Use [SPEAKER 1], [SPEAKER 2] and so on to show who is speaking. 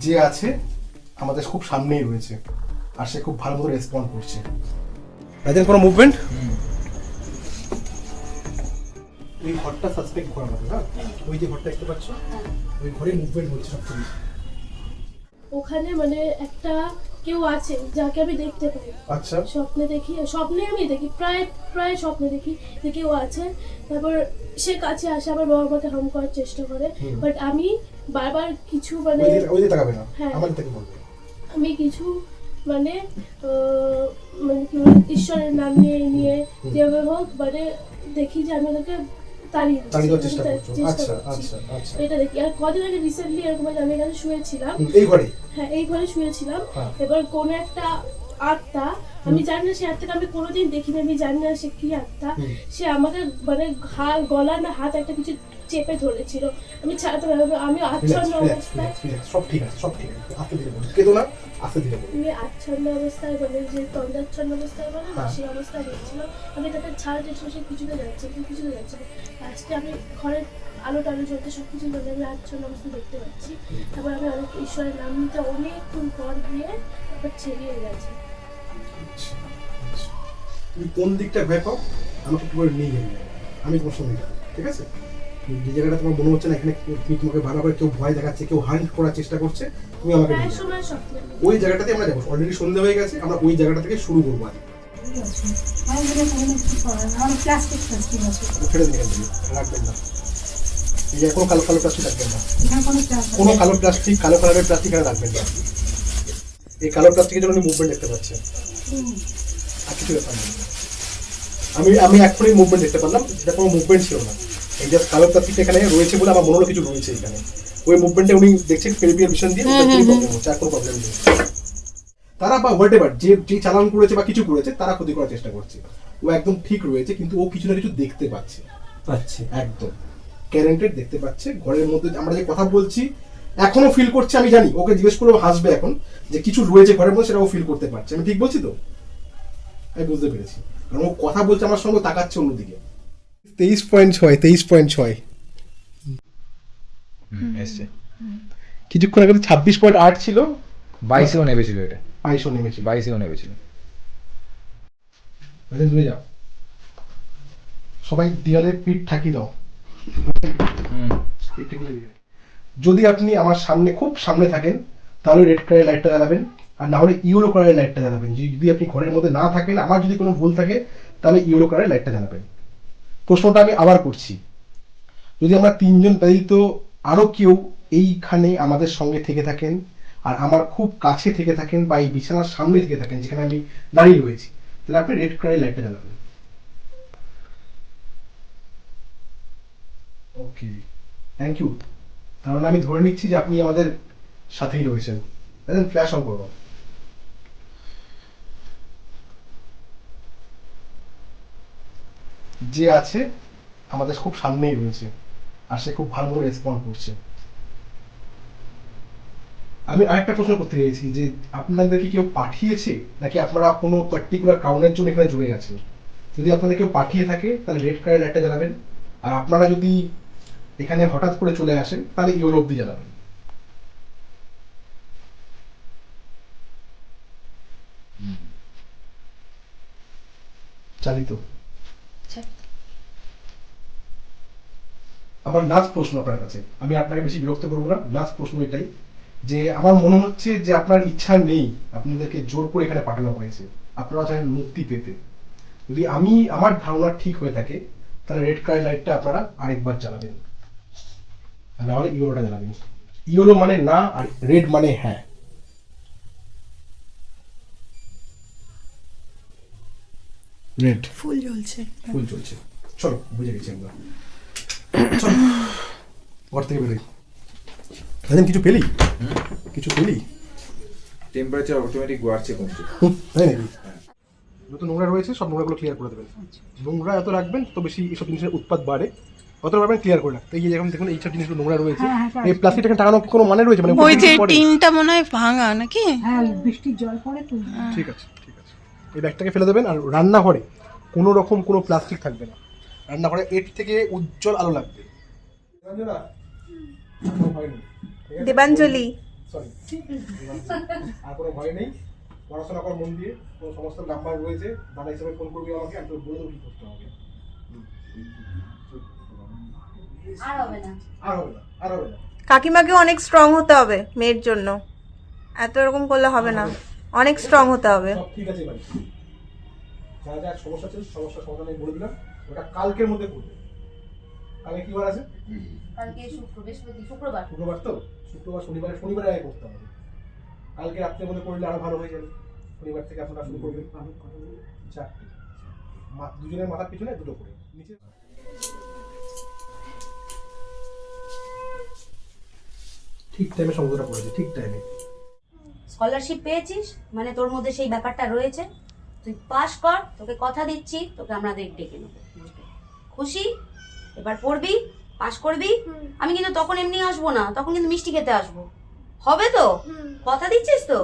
[SPEAKER 1] যে আছে আমাদের খুব সামনেই রয়েছে আর সে খুব ভালো মতো রেসপন্ড করছে। দেখেন কোনো মুভমেন্ট? এই ঘরটা সাসপেক্ট করা হবে না, ওই যে ঘরটা দেখতে পাচ্ছ ওই ঘরে মুভমেন্ট হচ্ছে সব কিছু।
[SPEAKER 2] ওখানে মানে একটা কেউ আছে যাকে আমি দেখতে পাই।
[SPEAKER 1] আচ্ছা,
[SPEAKER 2] স্বপ্নে আমি দেখি, প্রায় স্বপ্নে দেখি যে কেউ আছে। তারপর সে কাছে আসে, আমার বাবা আমাকে হার্ম করার চেষ্টা করে, বাট আমি বারবার কিছু মানে
[SPEAKER 1] ওই যে তাকাবে না,
[SPEAKER 2] হ্যাঁ,
[SPEAKER 1] আমার থেকে বলবে
[SPEAKER 2] আমি কিছু মানে মানে কি বলে ঈশ্বরের নাম নিয়ে যেভাবে হোক মানে দেখি যে আমি ওদেরকে তাড়িয়ে
[SPEAKER 1] দেওয়ার চেষ্টা করছো।
[SPEAKER 2] করছি।
[SPEAKER 1] আচ্ছা
[SPEAKER 2] এটা দেখি। আর কদিন আগে রিসেন্টলি এরকম আমি এখানে শুয়েছিলাম,
[SPEAKER 1] এই ঘরে,
[SPEAKER 2] হ্যাঁ এই ঘরে শুয়েছিলাম।
[SPEAKER 1] হ্যাঁ।
[SPEAKER 2] এবার কোন একটা আত্মা, আমি জানি না সে আত্মাকে আমি কোনোদিন দেখিনি, আমি জানি না সে কি আত্মা, সে আমাকে মানে গলা না হাত একটা কিছু চেপে ধরেছিল, আমি ছাড়াতে পারবো। আমি আচ্ছন্ন অবস্থায়,
[SPEAKER 1] সব ঠিক আছে আস্তে ধীরে বলো, কেঁদো না, আস্তে ধীরে বলো।
[SPEAKER 2] আমি আচ্ছন্ন অবস্থায় মানে যে তন্দ্রাচ্ছন্ন অবস্থায় বলে না, সেই অবস্থায় দেখছিলাম। আমি তাকে ছাড়ার চেষ্টা করছি, কিছুতে যাচ্ছে না। লাস্টে আমি ঘরের আলো টালো জ্বলতে সব কিছু ধরে আমি আচ্ছন্ন অবস্থা দেখতে পাচ্ছি। তারপর আমি অনেক ঈশ্বরের নাম নিতে অনেকক্ষণ পর গিয়ে তারপর ছেড়িয়ে গেছে।
[SPEAKER 1] তুমি কোন দিকটা ভয় পাও আমাকে একটু করে নিয়ে যাবে, আমি তোমার সঙ্গে যাবো, ঠিক আছে? যে জায়গাটা তোমার মনে হচ্ছে না এখানে তুমি তোমাকে বারবার কেউ ভয় দেখাচ্ছে, কেউ হান্ট করার চেষ্টা করছে, তুমি আমাকে
[SPEAKER 2] প্রায়
[SPEAKER 1] নিয়ে যাবে।
[SPEAKER 2] সময় স্বপ্নে
[SPEAKER 1] ওই জায়গাটাতে আমরা যাবো, অলরেডি সন্ধ্যা হয়ে গেছে, আমরা ওই জায়গাটা থেকে শুরু করবো আজ। ছেড়ে দিন এখান থেকে, রাখবেন না। এই যে কোনো কালো প্লাস্টিক রাখবেন না, কোনো কালো প্লাস্টিক, কালো কালারের প্লাস্টিক এখানে রাখবেন না। এই কালো প্লাস্টিকের জন্য মুভমেন্ট দেখতে পাচ্ছেন, আর কিছু ব্যাপার নেই। আমি এখনই মুভমেন্ট দেখতে পারলাম, যেটা কোনো মুভমেন্ট ছিল না, এই জাস্ট কালো প্লাস্টিকটা এখানে রয়েছে বলে আমার মনে হলো কিছু রয়েছে এখানে। ওই মুভমেন্টে উনি দেখছেন পেরিফেরিয়াল ভিশন দিয়ে, প্রবলেম হচ্ছে, আর কোনো প্রবলেম নেই। তারা বা হোয়াট এভার যে চালান করেছে বা কিছু করেছে তারা ক্ষতি করার চেষ্টা করছে, ও একদম ঠিক রয়েছে, কিন্তু ও কিছু না কিছু দেখতে পাচ্ছে, একদম গ্যারান্টেড দেখতে পাচ্ছে। ঘরের মধ্যে আমরা যে কথা বলছি এখনো ফিল করছে, আমি জানি। ওকে জিজ্ঞেস করে হাসবে এখন যে কিছু রয়েছে ঘরের মধ্যে, সেটা ও ফিল করতে পারছে। আমি ঠিক বলছি তো? আমি বুঝতে পেরেছি, কারণ ও কথা বলছে আমার সঙ্গে, তাকাচ্ছে অন্যদিকে। 23.6
[SPEAKER 3] এসছে
[SPEAKER 1] কিছুক্ষণ আগে 26.8 ছিল,
[SPEAKER 3] 22-এও নেমেছিল, এটা
[SPEAKER 1] 22 নেমেছে।
[SPEAKER 3] 22-এও নেমেছিল।
[SPEAKER 1] দূরে যাও, সবাই দেয়ালে পিঠ ঠাকি দাও। যদি আপনি আমার সামনে খুব সামনে থাকেন তাহলে রেড কালারের লাইটটা জ্বালাবেন, আর না হলে ইয়েলো কালারের লাইটটা জ্বালাবেন। যদি আপনি ঘরের মধ্যে না থাকেন, আমার যদি কোনো ভুল থাকে, তাহলে ইয়েলো কালারের লাইটটা জ্বালাবেন। প্রশ্নটা আমি আবার করছি, যদি আমরা তিনজন ব্যতীত আরো কেউ এইখানে আমাদের সঙ্গে থেকে থাকেন আর আমার খুব কাছে থেকে থাকেন বা এই বিছানার সামনে থেকে থাকেন যেখানে আমি দাঁড়িয়ে রয়েছি, তাহলে আপনি রেড কালারের লাইটটা জ্বালাবেন। ওকে, থ্যাংক ইউ। কারণ আমি ধরে নিচ্ছি যে আপনি আমাদের সাথেই রয়েছেন। ফ্ল্যাশ অন করবো। যে আছে আমাদের খুব সামনেই রয়েছে আর সে খুব ভালো করে রেসপন্ড করছে। আমি আরেকটা প্রশ্ন করতে চাইছি যে আপনাদেরকে কেউ পাঠিয়েছে নাকি আপনারা কোনো পার্টিকুলার কারণের জন্য এখানে জুড়ে গেছেন? যদি আপনাদের কেউ পাঠিয়ে থাকে তাহলে রেড কালার লাইটটা জ্বালাবেন, আর আপনারা যদি এখানে হঠাৎ করে চলে আসেন তাহলে ইউরো অব্দি জ্বালাবেন। চালিত। আমার লাস্ট প্রশ্ন আপনার কাছে, আমি আপনাকে বেশি বিরক্ত করবো না। লাস্ট প্রশ্ন এটাই যে আমার মনে হচ্ছে যে আপনার ইচ্ছা নেই, আপনাদেরকে জোর করে এখানে পাঠানো হয়েছে, আপনারা চান মুক্তি পেতে। যদি আমার ধারণা ঠিক হয়ে থাকে তাহলে রেড কালার লাইটটা আপনারা আরেকবার জ্বালাবেন, নাহলে ইয়েলোটা জ্বালাবেন। ইয়েলো মানে না আর রেড মানে হ্যাঁ। রেড
[SPEAKER 4] ফুল জ্বলছে।
[SPEAKER 1] চলো, বুঝে গেছি আমরা। চলো ঘর থেকে বেরোই। কিছু পেলি?
[SPEAKER 3] টেম্পারেচার অটোমেটিক বাড়ছে কমছে।
[SPEAKER 1] তাই নাকি? যত নোংরা রয়েছে সব নোংরাগুলো ক্লিয়ার করে দেবেন। নোংরা এত রাখবেন তো বেশি এসব জিনিসের উৎপাদ বাড়ে, কত পারবেন ক্লিয়ার করে রাখতে। এই যে যেমন দেখুন এইসব জিনিসগুলো নোংরা রয়েছে, এই প্লাস্টিকটাকে টাঙানো কোনো মানে রয়েছে? মানে
[SPEAKER 4] ওই যে টিনটা মনে হয় ভাঙা নাকি?
[SPEAKER 5] হ্যাঁ, বৃষ্টির জল পড়ে তো।
[SPEAKER 1] ঠিক আছে। এই ব্যাগটাকে ফেলে দেবেন। আর রান্নাঘরে কোনো রকম কোনো প্লাস্টিক থাকবে না, রান্নাঘরে এর থেকে উজ্জ্বল আলো লাগবে।
[SPEAKER 4] দেবাঞ্জলি,
[SPEAKER 1] সরি, আর কোনো ভয় নেই, পড়াশোনা কর মন দিয়ে, কোনো সমস্ত নাম্বার রয়েছে, দাদা হিসেবে ফোন করবি আমাকে, আমি তোর বলে দেবো কি করতে হবে।
[SPEAKER 6] আর হবে না।
[SPEAKER 1] আর হবে না, আর হবে না।
[SPEAKER 4] কাকিমাকে অনেক স্ট্রং হতে হবে মেয়ের জন্য, এত এরকম করলে হবে না, অনেক স্ট্রং হতে হবে।
[SPEAKER 1] সব ঠিক আছে ভাই, যা যা সমস্যা ছিল সমস্যার সমাধান আমি বলে দিলাম, ওটা কালকের মধ্যে করবে। কালকে কি বার আছে?
[SPEAKER 6] কালকে শুক্রবার।
[SPEAKER 1] শুক্রবার তো, শুক্রবার শনিবারে আগে করতে হবে। কালকে রাত্রের মধ্যে করলে আরো ভালো হয়ে যাবে। শনিবার থেকে আপনারা শুরু করবেন। চারটে, দুজনের মাথার পিছনে দুটো করে নিচে। ঠিক টাইমে সমুদ্রটা পড়েছে, ঠিক টাইমে।
[SPEAKER 6] স্কলারশিপ পেয়েছিস মানে তোর মধ্যে সেই ব্যাপারটা রয়েছে, তুই পাস কর, তোকে কথা দিচ্ছি, তোকে আমরা ডেকে নেবো। খুশি? এবার পড়বি, পাস করবি। আমি কিন্তু তখন এমনি আসবো না, তখন কিন্তু মিষ্টি খেতে আসবো, হবে তো? কথা দিচ্ছিস তো?